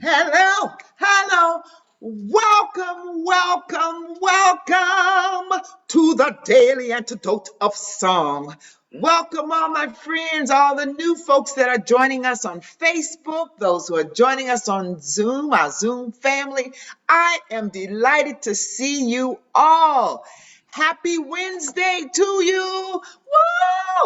Hello, hello. Welcome to the daily antidote of song. Welcome all my friends, all the new folks that are joining us on Facebook, those who are joining us on Zoom, our Zoom family. I am delighted to see you all. Happy Wednesday to you.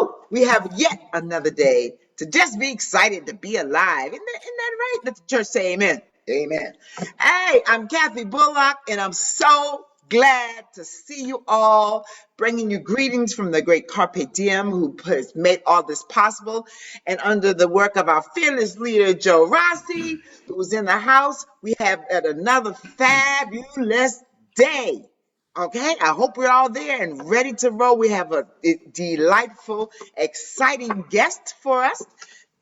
Woo! We have yet another day to just be excited to be alive. Isn't that right? Let the church say amen. Amen. Hey, I'm Kathy Bullock, and I'm so glad to see you all, bringing you greetings from the great Carpe Diem who has made all this possible. And under the work of our fearless leader, Joe Rossi, who's in the house, we have another fabulous day. Okay, I hope we're all there and ready to roll. We have a delightful, exciting guest for us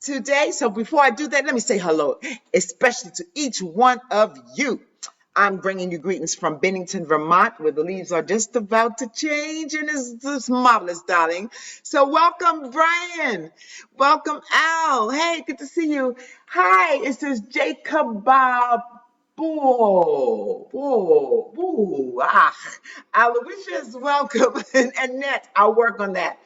today. So before I do that, let me say hello, especially to each one of you. I'm bringing you greetings from Bennington, Vermont, where the leaves are just about to change, and it's marvelous, darling. So welcome, Brian. Welcome, Al. Hey, good to see you. Hi, it says Jacob Bob. Aloysius, welcome. And Annette, I'll work on that.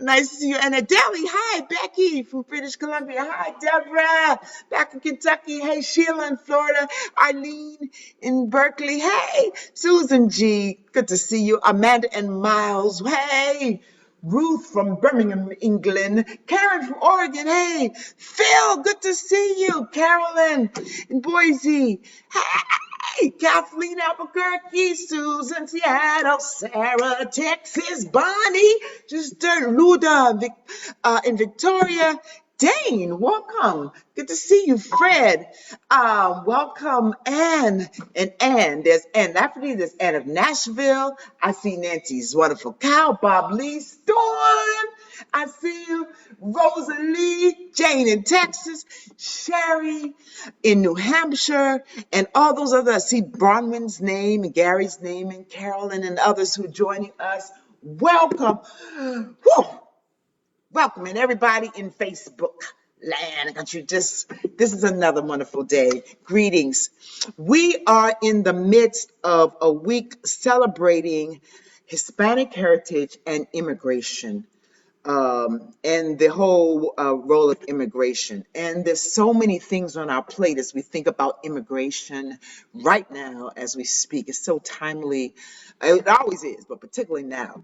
Nice to see you. And Adele, hi, Becky from British Columbia. Hi, Deborah, back in Kentucky. Hey, Sheila in Florida. Eileen in Berkeley. Hey, Susan G, good to see you. Amanda and Miles. Hey, Ruth from Birmingham, England. Karen from Oregon. Hey, Phil, good to see you. Carolyn in Boise. Hey, Kathleen Albuquerque. Susan, Seattle. Sarah, Texas. Bonnie, Sister Luda in Victoria. Dane, welcome. Good to see you, Fred. Welcome, Ann. And Ann, there's Ann Lafferty, there's Ann of Nashville. I see Nancy's wonderful cow, Bob Lee, Storm. I see you, Rosalie, Jane in Texas, Sherry in New Hampshire, and all those others. I see Bronwyn's name and Gary's name and Carolyn and others who are joining us. Welcome. Whew. Welcome, and everybody in Facebook land. This is another wonderful day. Greetings. We are in the midst of a week celebrating Hispanic heritage and immigration, and the whole role of immigration. And there's so many things on our plate as we think about immigration right now as we speak. It's so timely. It always is, but particularly now.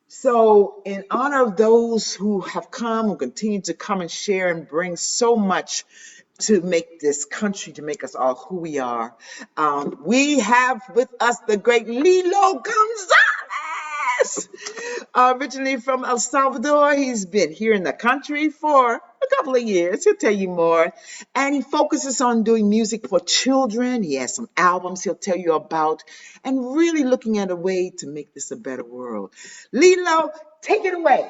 So in honor of those who have come, who continue to come and share and bring so much to make this country, to make us all who we are, we have with us the great Lilo Gonzalez. Originally from El Salvador, he's been here in the country for a couple of years. He'll tell you more. And he focuses on doing music for children. He has some albums he'll tell you about, and really looking at a way to make this a better world. Lilo, take it away.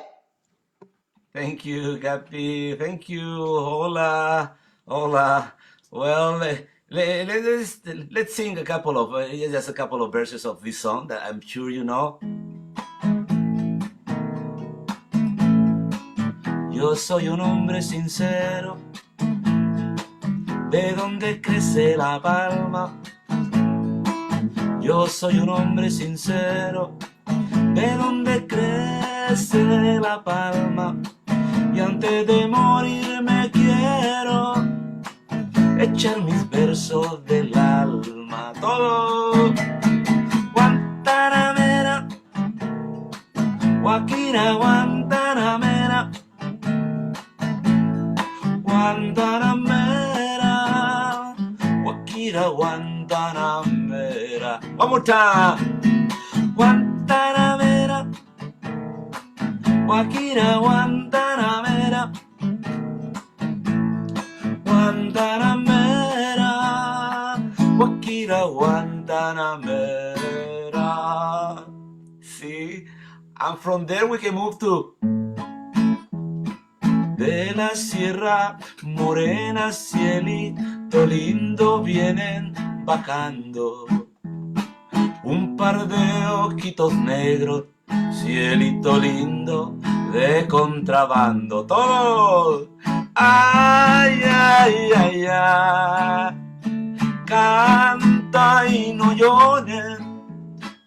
Thank you, Gapi. Thank you. Hola. Hola. Well, let's sing a couple of, just a couple of verses of this song that I'm sure you know. Yo soy un hombre sincero, de donde crece la palma. Yo soy un hombre sincero, de donde crece la palma. Y antes de morirme quiero echar mis versos del alma. Todo. Guantanamera, guajira, Guantanamera. Guantanamera, guajira, Guantanamera. One more time. Guantanamera, guajira, Guantanamera. Guantanamera, guajira, Guantanamera. See, and from there we can move to de la sierra morena, cielito lindo, vienen bajando un par de ojitos negros, cielito lindo de contrabando. Todos Ay, ay, ay, ay. Canta y no llores,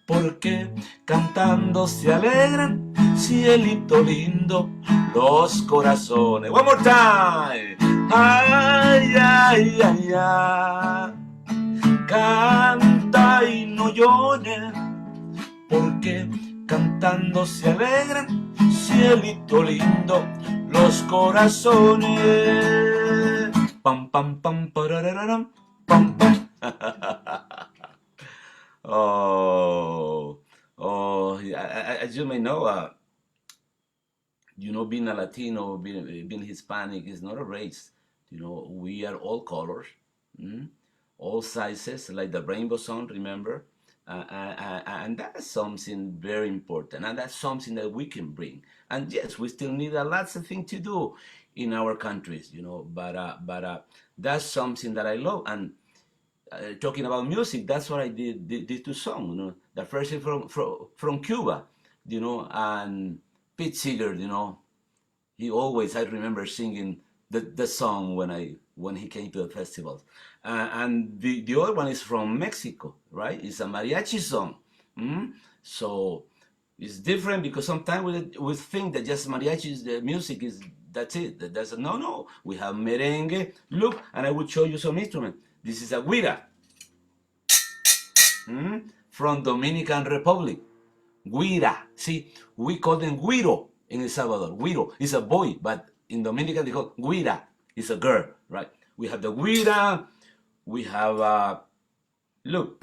porque cantando se alegran, cielito lindo, los corazones. One more time. Ay, ay, ay, ay. Canta y no llores, porque cantando se alegran, cielito lindo, los corazones. Pam, pam, pam, pararararam, pam, pam. Oh, oh, as you may know, being a Latino, being Hispanic is not a race. We are all colors, mm? All sizes, like the rainbow sun, remember? And that's something very important, and that's something that we can bring. And yes, we still need a lots of things to do in our countries, but that's something that I love. And talking about music, that's what I did these two songs. The first is from Cuba, and Pete Seeger, he always, I remember singing the song when he came to the festivals. And the other one is from Mexico, right? It's a mariachi song. So it's different because sometimes we think that just mariachi, the music is, that's it. That's no. We have merengue. Look, and I will show you some instrument. This is a guira, from Dominican Republic. Guira. See, we call them guiro in El Salvador. Guiro is a boy, but in Dominican they call guira. It's a girl, right? We have the guira. We have, look,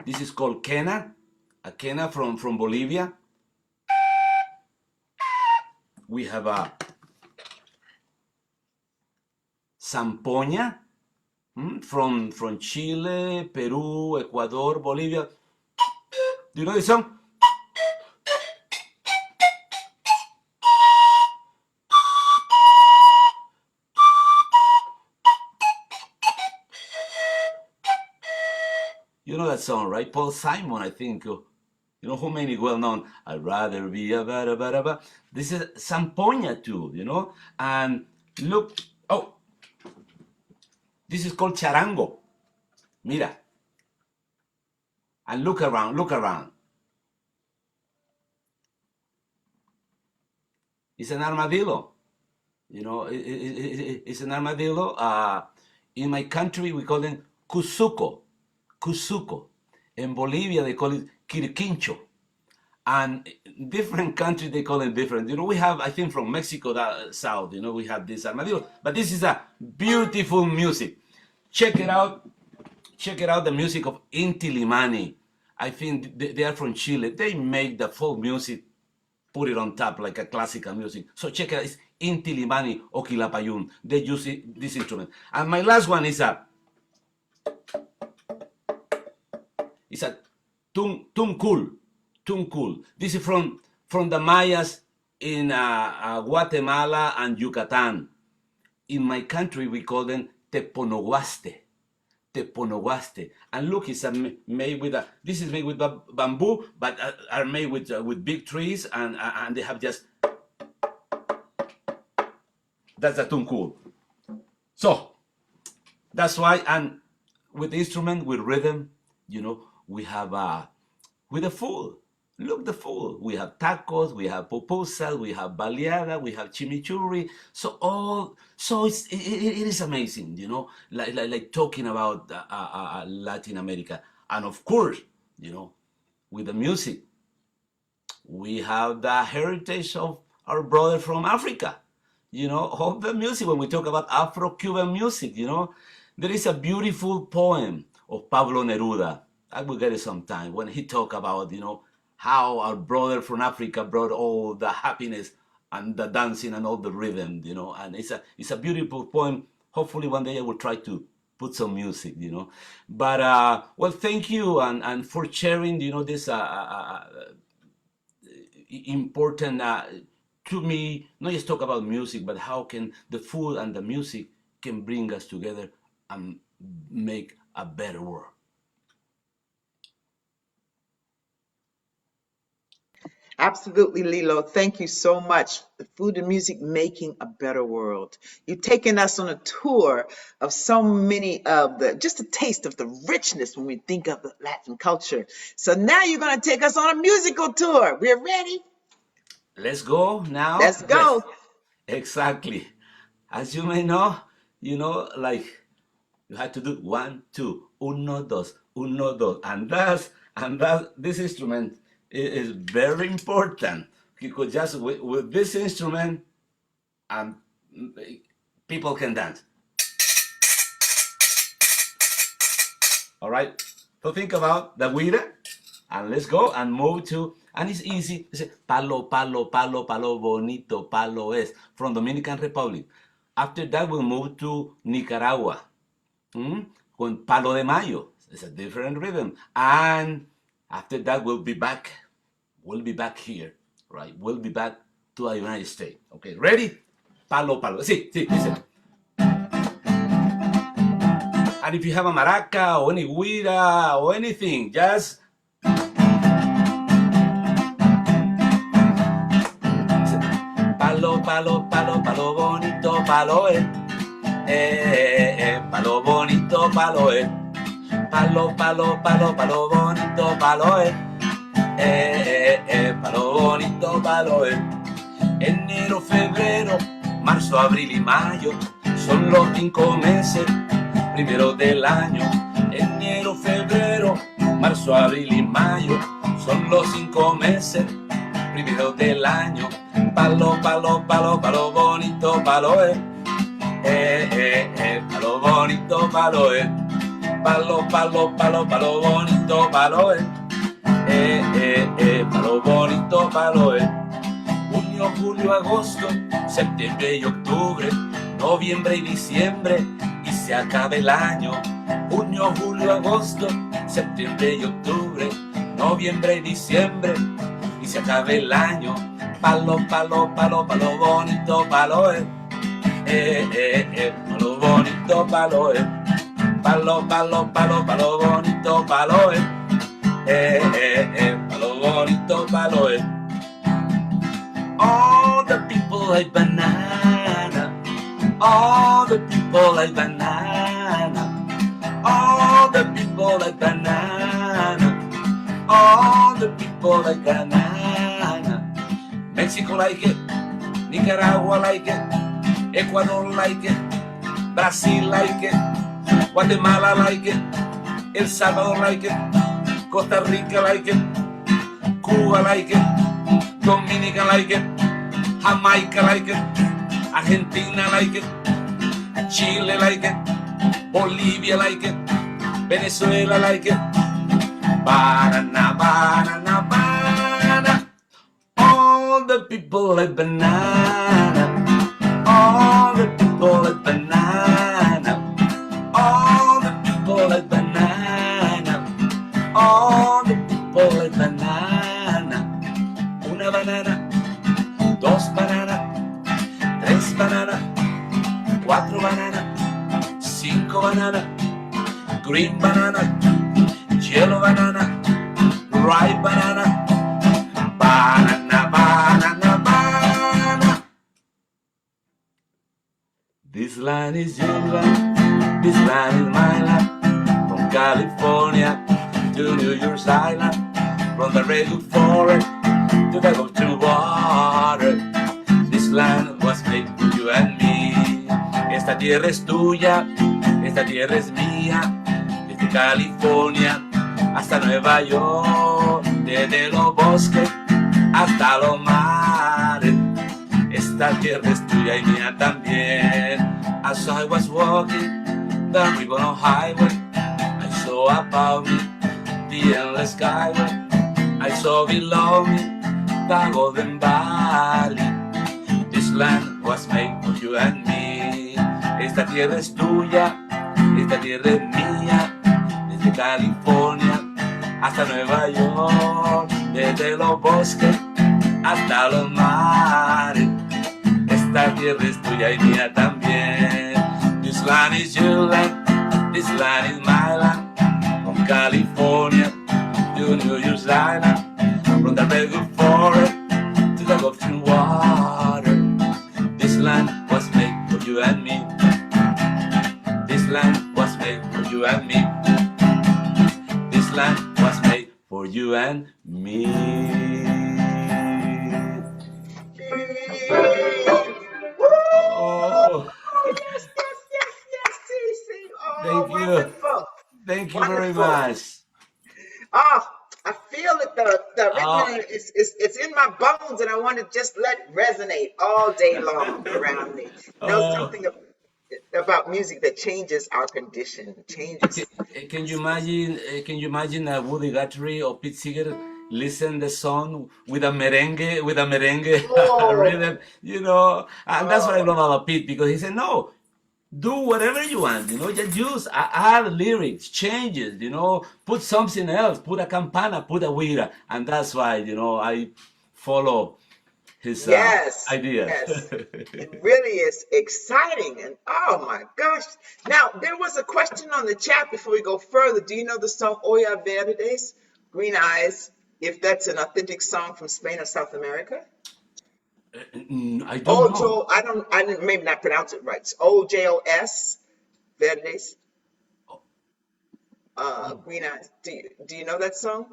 this is called quena, a quena from Bolivia. We have a zampoña, from Chile, Peru, Ecuador, Bolivia. Do you know this song? You know that song, right? Paul Simon, I think. Who made it well known? I'd rather be a ba. This is zampoña too, And look, oh, this is called charango. Mira. And look around. It's an armadillo. It's an armadillo. In my country, we call them cusuco. In Bolivia, they call it quirquincho. And different countries, they call it different. We have, I think from Mexico, south, we have this armadillo. But this is a beautiful music. Check it out, the music of Inti Limani. I think they are from Chile. They make the folk music, put it on top like a classical music. So check it out, it's Inti Limani o Quilapayún. They use this instrument. And my last one is a tuncul. This is from the Mayas in Guatemala and Yucatan. In my country, we call them teponoguaste. And look, it's made with this is made with bamboo, but are made with big trees, and they have just, that's a tuncul. So that's why, and with instrument, with rhythm, we have with the food. Look, the food. We have tacos, we have pupusas, we have baleada, we have chimichurri. So it is amazing, like talking about Latin America. And of course, with the music, we have the heritage of our brother from Africa. Of the music, when we talk about Afro-Cuban music, there is a beautiful poem of Pablo Neruda. I will get it sometime, when he talk about, how our brother from Africa brought all the happiness and the dancing and all the rhythm, and it's a beautiful poem. Hopefully one day I will try to put some music, But, well, thank you and for sharing, this important, to me, not just talk about music, but how can the food and the music can bring us together and make a better world. Absolutely, Lilo. Thank you so much. The food and music making a better world. You've taken us on a tour of so many of just a taste of the richness when we think of the Latin culture. So now you're going to take us on a musical tour. We're ready. Let's go now. Let's Yes, go. exactly. As you may know, like you have to do 1, 2, uno, dos, uno, dos, and that this instrument is very important because just with this instrument, um, people can dance. All right. So think about the guira, and let's go and move to. And it's easy. It's palo, palo, palo, palo, bonito, palo es from Dominican Republic. After that, we'll move to Nicaragua. Con Palo de Mayo. It's a different rhythm. And after that, we'll be back. We'll be back here, right? We'll be back to the United States. Okay, ready? Palo, palo. Sí, sí, listen. And if you have a maraca or any guira or anything, just palo, palo, palo, palo bonito, palo palo bonito, palo palo, palo, palo, palo bonito, palo palo bonito, palo enero, febrero, marzo, abril y mayo son los 5 meses primero del año. Enero, febrero, marzo, abril y mayo son los 5 meses primero del año. Palo, palo, palo, palo bonito, palo palo bonito, palo palo, palo, palo, palo bonito, palo palo bonito, palo junio, julio, agosto, septiembre y octubre, noviembre y diciembre, y se acaba el año. Junio, julio, agosto, septiembre y octubre, noviembre y diciembre, y se acaba el año. Palo, palo, palo, palo bonito, palo palo bonito, palo palo, palo, palo, palo bonito, palo palo bonito, palo All the people like banana. All the people like banana. All the people like banana. All the people like banana. Mexico like it. Nicaragua like it. Ecuador like it. Brazil like it. Guatemala like it. El Salvador like it. Costa Rica like it. Cuba like it. Dominica like it. Jamaica like it. Argentina like it. Chile like it. Bolivia like it. Venezuela like it. Banana, banana, banana. All the people like banana. All the people like banana. All the people like banana. All the people like banana. Una banana. 2 bananas. 3 bananas. 4 bananas. 5 bananas. Green banana. Yellow banana. Ripe banana. Banana, banana, banana. This land is your land. This land is my land. From California to New York Island. From the redwood forest to the ocean water. This land was made for you and me. Esta tierra es tuya. Esta tierra es mía. Desde California hasta Nueva York. Desde los bosques hasta los mares. Esta tierra es tuya y mía también. As I was walking the ribbon highway, I saw above me the endless skyway. I saw below me the golden valley. This land was made for you and me. Esta tierra es tuya, esta tierra es mía. Desde California hasta Nueva York, desde los bosques hasta los mares. Esta tierra es tuya y mía también. This land is your land, this land is my land. From California to New York Island, from the redwood forest of true water. This land was made for you and me. This land was made for you and me. This land was made for you and me. Oh, Yes, yes, yes, yes, Cece. Oh, thank you. wonderful. Thank you very Wonderful. much. Oh, I feel it. The Oh, rhythm is it's in my bones, and I want to just let it resonate all day long around me. You know, oh. something about music that changes our condition, Can, changes. can you imagine? Can you imagine Woody Guthrie or Pete Seeger listen the song with a merengue Oh, rhythm? And that's what I oh, love about Pete because he said, "No, do whatever you want. Just use add lyrics, changes. Put something else, put a campana, put a guira, and that's why I follow his yes, ideas." yes. It really is exciting, and oh my gosh! Now there was a question on the chat before we go further. Do you know the song "Olla Verdes," Green Eyes? If that's an authentic song from Spain or South America? I don't know. Ojo, I didn't maybe not pronounce it right. It's Ojos Verdes, Green Eyes. Do you know that song?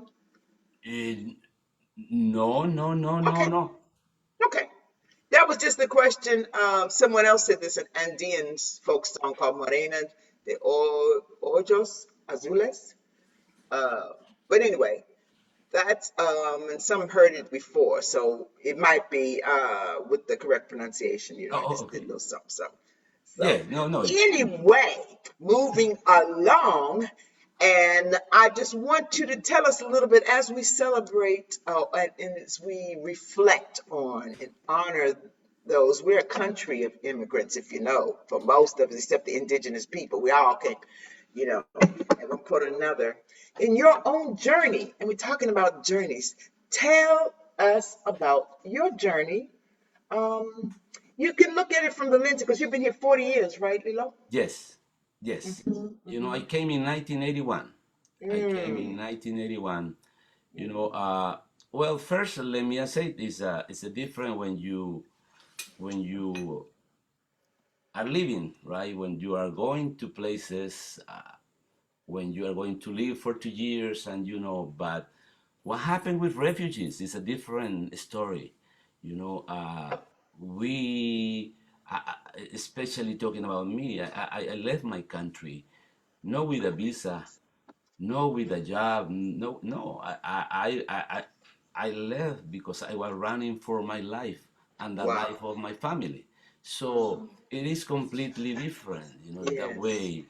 Uh, no, no, no, no, Okay, no. okay. That was just the question. Someone else said there's an Andean folk song called Morena de Ojos Azules. Uh, but anyway, that's and some heard it before, so it might be with the correct pronunciation. I Oh, just did okay. a little something, something. So Yeah, no, no. anyway, moving along, and I just want you to tell us a little bit as we celebrate and as we reflect on and honor those. We're a country of immigrants, if you know, for most of us, except the indigenous people. We all came, at one point or another. In your own journey, and we're talking about journeys, tell us about your journey. um, you can look at it from the lens because you've been here 40 years, right, Lilo? Yes, yes. I came in 1981. I came in Mm, 1981. You know, well, first let me say it's a different when you are living, right? When you are going to places, when you are going to live for 2 years, and but what happened with refugees is a different story. You know, we, especially talking about me, I left my country, not with a visa, not with a job, no, no. I left because I was running for my life and the wow. life of my family. So it is completely different, that Yes. way.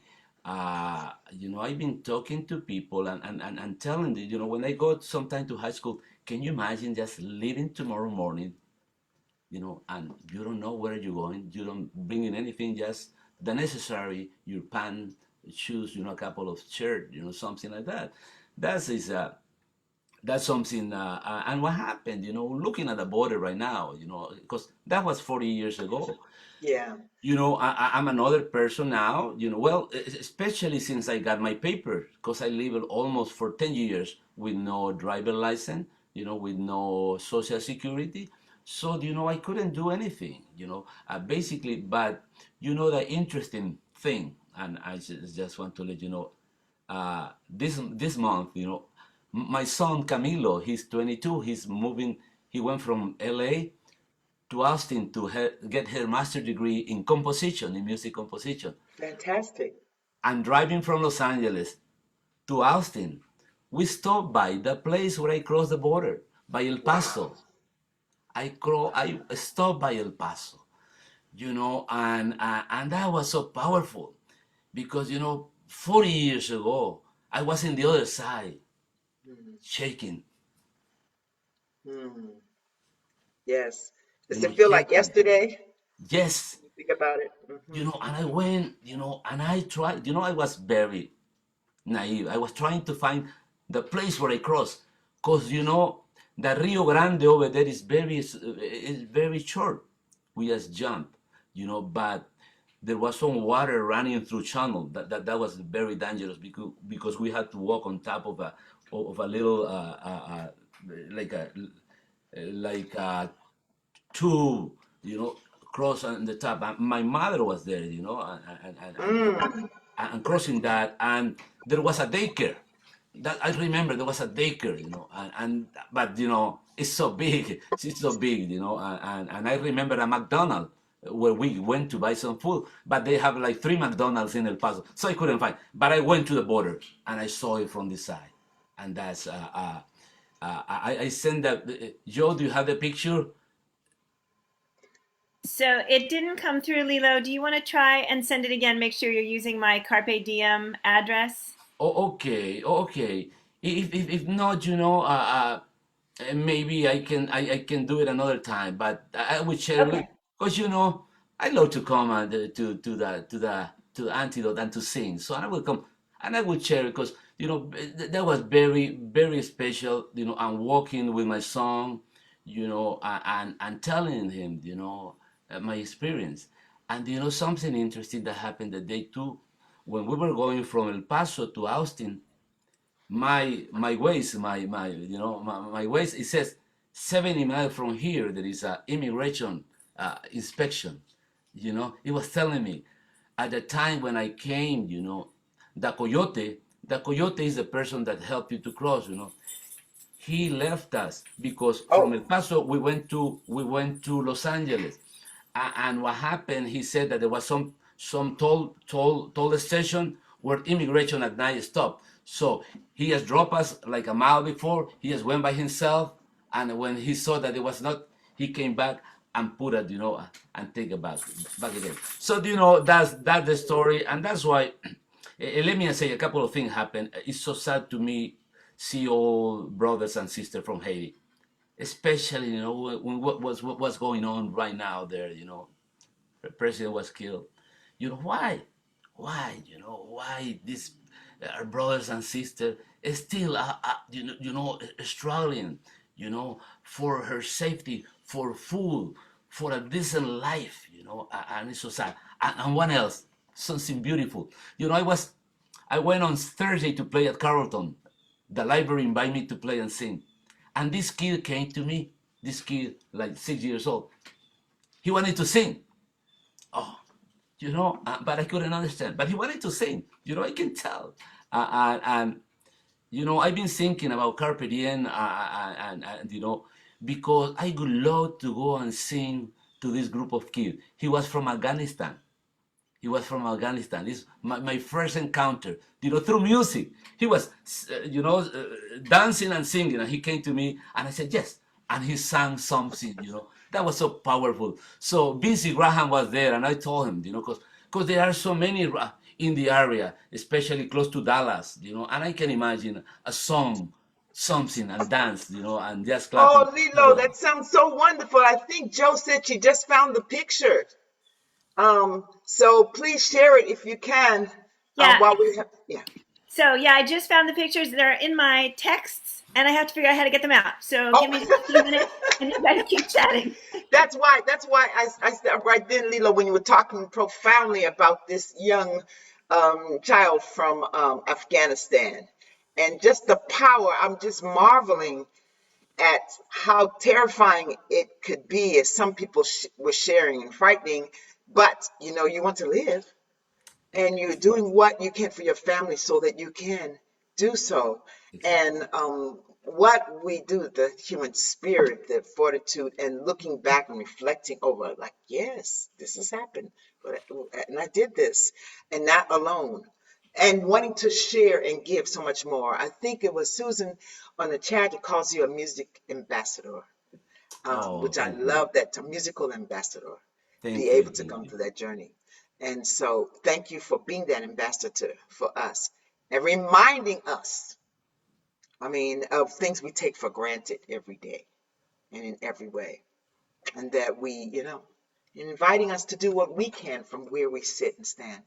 I've been talking to people and telling them, when I go sometime to high school, can you imagine just leaving tomorrow morning, and you don't know where you're going, you don't bring in anything, just the necessary, your pants, shoes, a couple of shirt, something like that. That's something. And what happened, looking at the border right now, because that was 40 years ago. Yeah. I'm another person now, well, especially since I got my paper, because I lived almost for 10 years with no driver license, with no social security. So, I couldn't do anything, basically. But, the interesting thing, and I just want to let you know, this month, my son Camilo, he's 22, he's moving, he went from LA to Austin to get her master's degree in composition, in music composition. Fantastic. And driving from Los Angeles to Austin, we stopped by the place where I crossed the border, by El Wow. Paso. I stopped by El Paso, and that was so powerful because 40 years ago I was in the other side, shaking, Mm, yes. Does it feel like shaking. yesterday? Yes, You think about it. and I went, and I tried, I was very naive. I was trying to find the place where I crossed, cause the Rio Grande over there is very short. We just jump, but there was some water running through channel. That was very dangerous because we had to walk on top of a little like a two, cross on the top. And my mother was there, Mm. and crossing that, and there was a daycare. That I remember there was a daycare, and but it's so big, it's so big, and I remember a McDonald's where we went to buy some food, but they have like three McDonald's in El Paso, so I couldn't find. But I went to the border and I saw it from the side, and that's I sent that. Joe, do you have the picture? So it didn't come through, Lilo. Do you want to try and send it again? Make sure you're using my Carpe Diem address. Oh, okay, okay. If not, maybe I can do it another time, but I would share it Okay. because I love to come and to the antidote and to sing. So I will come and I would share it because that was very very special. I'm walking with my song, and telling him my experience, and something interesting that happened the day too when we were going from El Paso to Austin. My ways my ways, it says 70 miles from here there is a immigration inspection. It was telling me at the time when I came, the coyote is the person that helped you to cross. He left us because from Oh, El Paso we went to Los Angeles, and what happened? He said that there was some toll station where immigration at night stopped. So he has dropped us like a mile before. He just went by himself, and when he saw that it was not, he came back and put it, and take it back again. So that's the story, and that's why. Let me say a couple of things happened. It's so sad to me see all brothers and sisters from Haiti, especially when what's going on right now there. The president was killed. Why? Why? Why these our brothers and sisters is still struggling. For her safety, for food, for a decent life. And it's so sad. And one else, something beautiful. I went on Thursday to play at Carrollton. The library invited me to play and sing. And this kid came to me, this kid, like 6 years old. He wanted to sing. Oh, but I couldn't understand. But he wanted to sing. I can tell. I've been thinking about Carpe Diem, and because I would love to go and sing to this group of kids. He was from Afghanistan. He was from Afghanistan. This is my first encounter, through music. He was, dancing and singing, and he came to me, and I said yes, and he sang something, that was so powerful. So Vincy Graham was there, and I told him, because there are so many in the area, especially close to Dallas, and I can imagine a song, something, and dance, and just clapping. oh, That Lilo, was that sounds so wonderful. I think Joe said she just found the picture. So please share it if you can. Yeah. While we have, yeah. So yeah, I just found the pictures. They're in my texts, and I have to figure out how to get them out. So give me just a few minutes, Oh. and you guys keep chatting. That's why. That's why I said right then, Lilo, when you were talking profoundly about this young child from Afghanistan, and just the power. I'm just marveling at how terrifying it could be, as some people were sharing, and frightening. But you want to live, and you're doing what you can for your family so that you can do so. exactly. And what we do, the human spirit, the fortitude, and looking back and reflecting over, like, yes, this has happened, and I did this, and not alone. And wanting to share and give so much more. I think it was Susan on the chat that calls you a music ambassador, Oh, which I thank you, love, that term, musical ambassador, be thank you, able to thank come you. through that journey. And so thank you for being that ambassador for us and reminding us, of things we take for granted every day and in every way. And that inviting us to do what we can from where we sit and stand,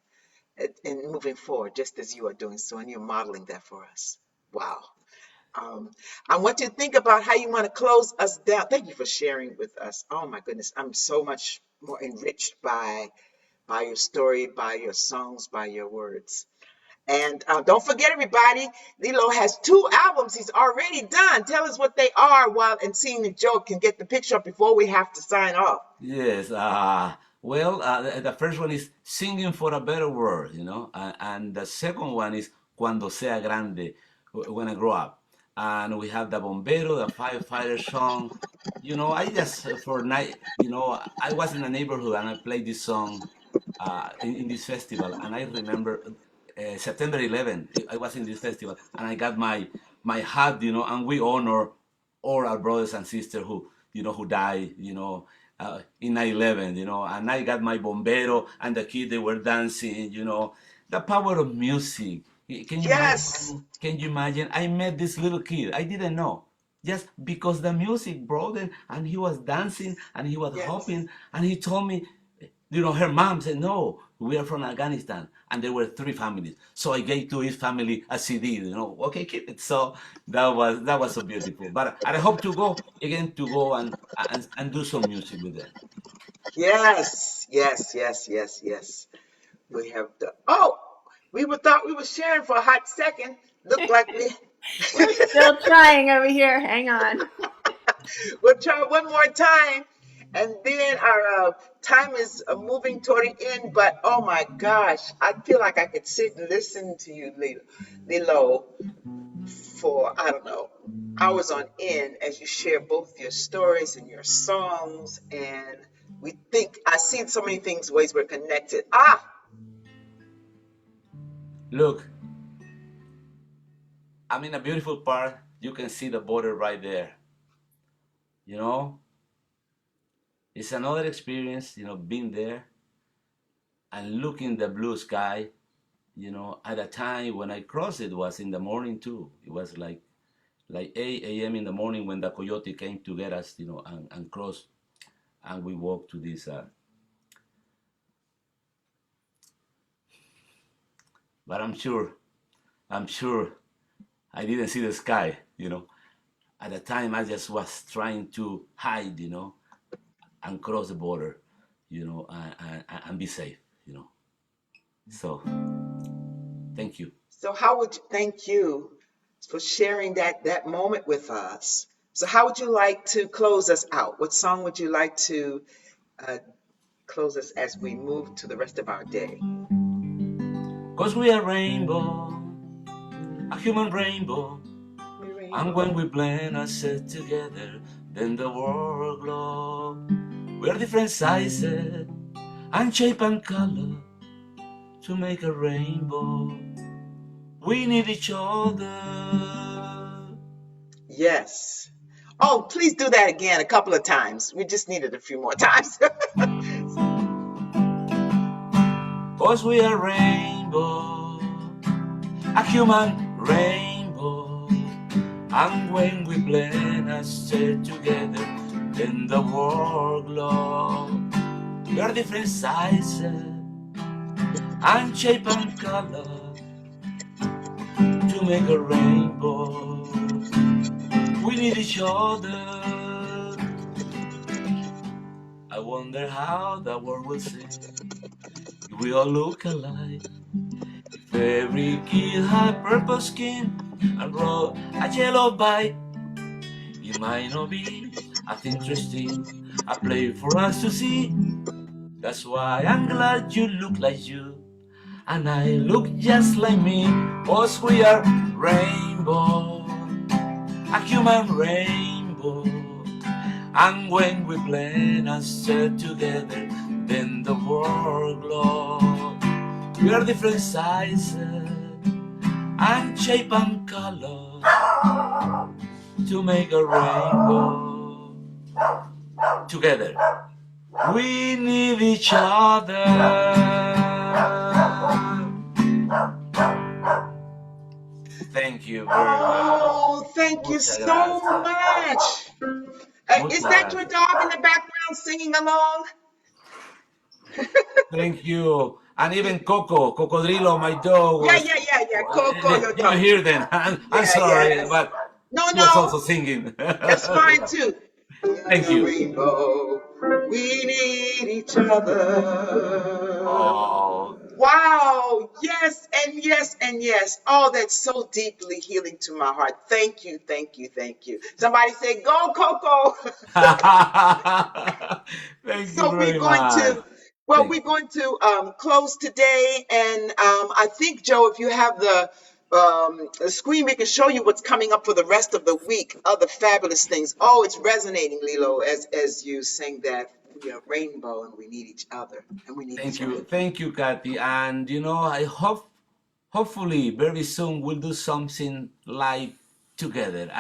and moving forward, just as you are doing so, and you're modeling that for us. Wow. Um, I want you to think about how you want to close us down. Thank you for sharing with us. Oh my goodness, I'm so much more enriched by your story, by your songs, by your words. And don't forget, everybody, Lilo has 2 albums he's already done. Tell us what they are and seeing if Joe can get the picture up before we have to sign off. Yes. Well, the first one is Singing for a Better World, and the second one is Cuando Sea Grande, when I grow up. And we have the Bombero, the firefighter song. I just, for night, I was in a neighborhood and I played this song in this festival. And I remember September 11th, I was in this festival and I got my hat, and we honor all our brothers and sisters who died, in 9/11, and I got my bombero and the kids, they were dancing, the power of music. Can you Yes. imagine? Can you imagine? I met this little kid. I didn't know. Just because the music brought him and he was dancing and he was Yes. hopping and he told me, her mom said, no, we are from Afghanistan. And there were 3 families. So I gave to each family a CD, okay, keep it. So that was so beautiful. But I hope to go again and do some music with them. Yes. We have thought we were sharing for a hot second. Looked like We're still trying over here. Hang on. we'll try one more time. And then our time is moving toward the end. But oh my gosh, I feel like I could sit and listen to you, Lilo, for, I don't know, hours on end as you share both your stories and your songs. And I see so many ways we're connected. Look, I'm in a beautiful part. You can see the border right there. It's another experience, being there and looking the blue sky. At a time when I crossed, it was in the morning too. It was like 8 a.m. in the morning when the coyote came to get us, and crossed, and we walked to this. But I'm sure I didn't see the sky. At the time I just was trying to hide, and cross the border, and be safe, So, thank you. So thank you for sharing that moment with us. So how would you like to close us out? What song would you like to close us as we move to the rest of our day? 'Cause we are rainbow, a human rainbow, and when we blend ourselves together, then the world glows. We are different sizes and shape and color to make a rainbow. We need each other. Yes. Oh, please do that again a couple of times. We just needed a few more times. 'Cause we are rainbow, a human rainbow, and when we blend ourselves together, then the world glows. We are different sizes and shape and color to make a rainbow. We need each other. I wonder how the world will sing if we all look alike. If every kid had purple skin and rode a yellow bike, it might not be as interesting a play for us to see. That's why I'm glad you look like you and I look just like me. 'Cause we are rainbow, a human rainbow, and when we blend ourselves together, then the world glows. We are different sizes and shape and color to make a rainbow. Together, we need each other. Thank you very much. Oh, thank you so much. Is that your dog in the background singing along? Thank you. And even Coco, Cocodrilo, my dog. Yeah. Coco, your You dog. hear them. I'm sorry, but No, he was also singing. that's fine too. Thank you. Rainbow, we need each other. Oh, Wow. Yes, and yes, and yes. Oh, that's so deeply healing to my heart. Thank you, thank you, thank you. Somebody say, go, Coco. Thank you So we're very going much. to, well, Thank we're going to close today. And I think, Joe, if you have the screen, we can show you what's coming up for the rest of the week, other fabulous things. Oh, it's resonating, Lilo, as you sing that. We are rainbow and we need each other and we need each other. Thank you, Kathy. And I hopefully very soon we'll do something live together.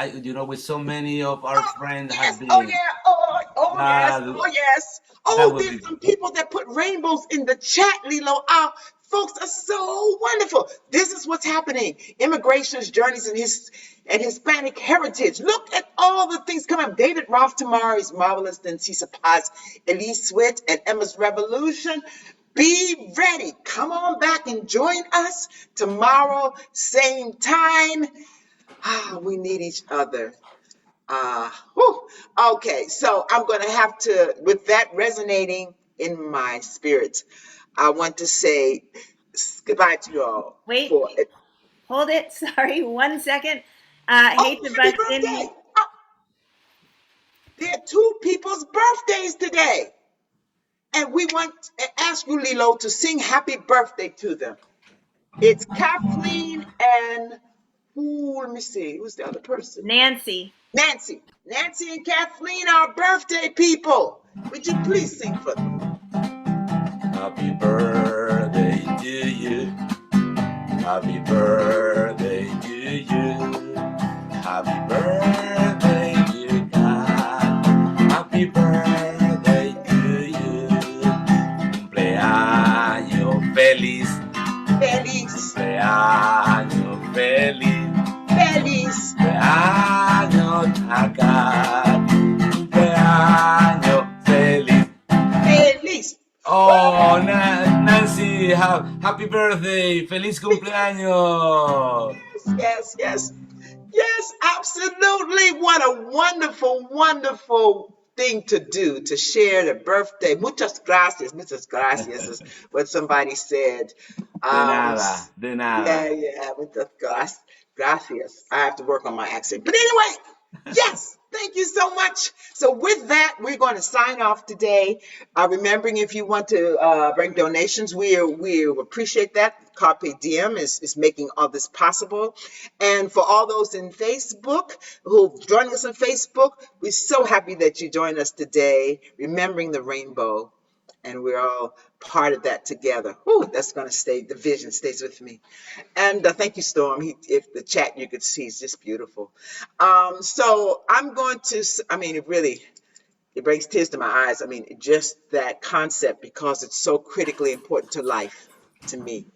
With so many of our Oh, friends have yes. Oh, been. yeah. Oh, yes. That Oh, yes. that Oh, would be there's good. some people that put rainbows in the chat, Lilo. Our folks are so wonderful. This is what's happening. Immigration's journeys and Hispanic heritage. Look at all the things coming up. David Roth tomorrow is marvelous. Then Cisa Paz, Elise Swit, and Emma's Revolution. Be ready. Come on back and join us tomorrow, same time. We need each other. Okay, so I'm going to have to, with that resonating in my spirit, I want to say goodbye to you all Wait, for hold it. Sorry, 1 second. oh, Hate to happy butt in. birthday. Oh, there are two people's birthdays today. And we want to ask you, Lilo, to sing happy birthday to them. It's Kathleen and let me see, who's the other person? Nancy. Nancy. Nancy and Kathleen are birthday people. Would you please sing for them? Happy birthday to you. Happy birthday to you. Happy birthday, dear God. Happy birthday to you. Cumpleaños feliz. Feliz, Cumpleaños feliz. feliz, Cumpleaños acá. Cumpleaños feliz. feliz. Oh, Nancy, happy birthday. Feliz cumpleaños. Yes, yes, yes, absolutely. What a wonderful, wonderful thing to do to share the birthday. Muchas gracias is what somebody said. De Um, nada, de yeah, nada. yeah, gracias. I have to work on my accent. But anyway, yes, thank you so much. So with that, we're going to sign off today. Remembering if you want to bring donations, we appreciate that. Carpe Diem is making all this possible. And for all those in Facebook who joining us on Facebook, we're so happy that you joined us today, remembering the rainbow. And we're all part of that together. Whew, that's going to stay, the vision stays with me. And thank you, Storm. If the chat you could see is just beautiful. So I'm going to, I mean, it brings tears to my eyes. I mean, just that concept, because it's so critically important to life to me.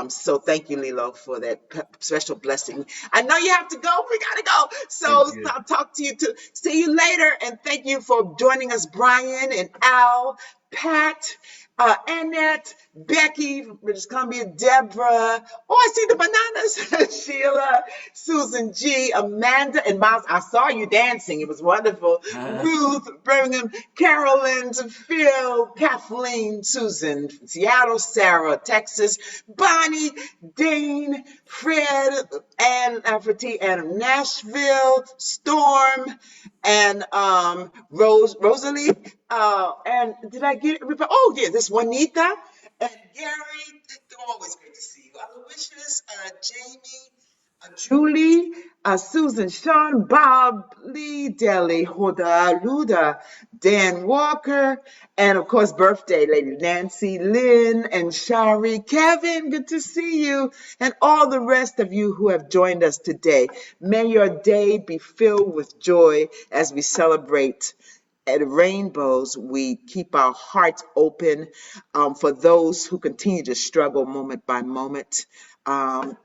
So thank you, Lilo, for that special blessing. I know you have to go. We gotta go. Thank So you. I'll talk to you too. See you later. And thank you for joining us, Brian and Al, Pat, Annette, Becky from British Columbia, Deborah. Oh, I see the bananas. Sheila, Susan G, Amanda, and Miles. I saw you dancing. It was wonderful. Ruth, Birmingham, Carolyn, Phil, Kathleen, Susan, Seattle, Sarah, Texas, Bonnie, Dane, Fred, Ann Afrati, and Nashville, Storm, and Rosalie. And did I get everybody? Oh, yeah, this Juanita and Gary. Always great to see you. Aloysius, Jamie, Julie, Susan, Sean, Bob, Lee, Deli, Hoda, Luda, Dan Walker, and of course, birthday lady Nancy, Lynn, and Shari, Kevin, good to see you, and all the rest of you who have joined us today. May your day be filled with joy as we celebrate at Rainbows. We keep our hearts open for those who continue to struggle moment by moment. And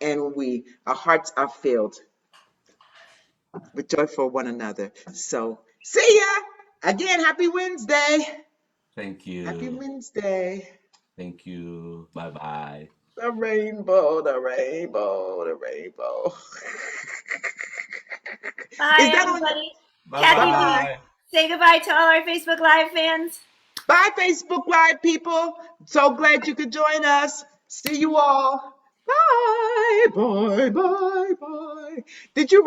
our hearts are filled with joy for one another. So see ya again. Happy Wednesday. Thank Happy you. Wednesday. Thank you. Bye bye. The rainbow, the rainbow, the rainbow. Is Bye, that on? everybody. Bye Kathy, Bye-bye. will you bye. say goodbye to all our Facebook Live fans? Bye, Facebook Live people. So glad you could join us. See you all. Bye, bye, bye, bye. Did you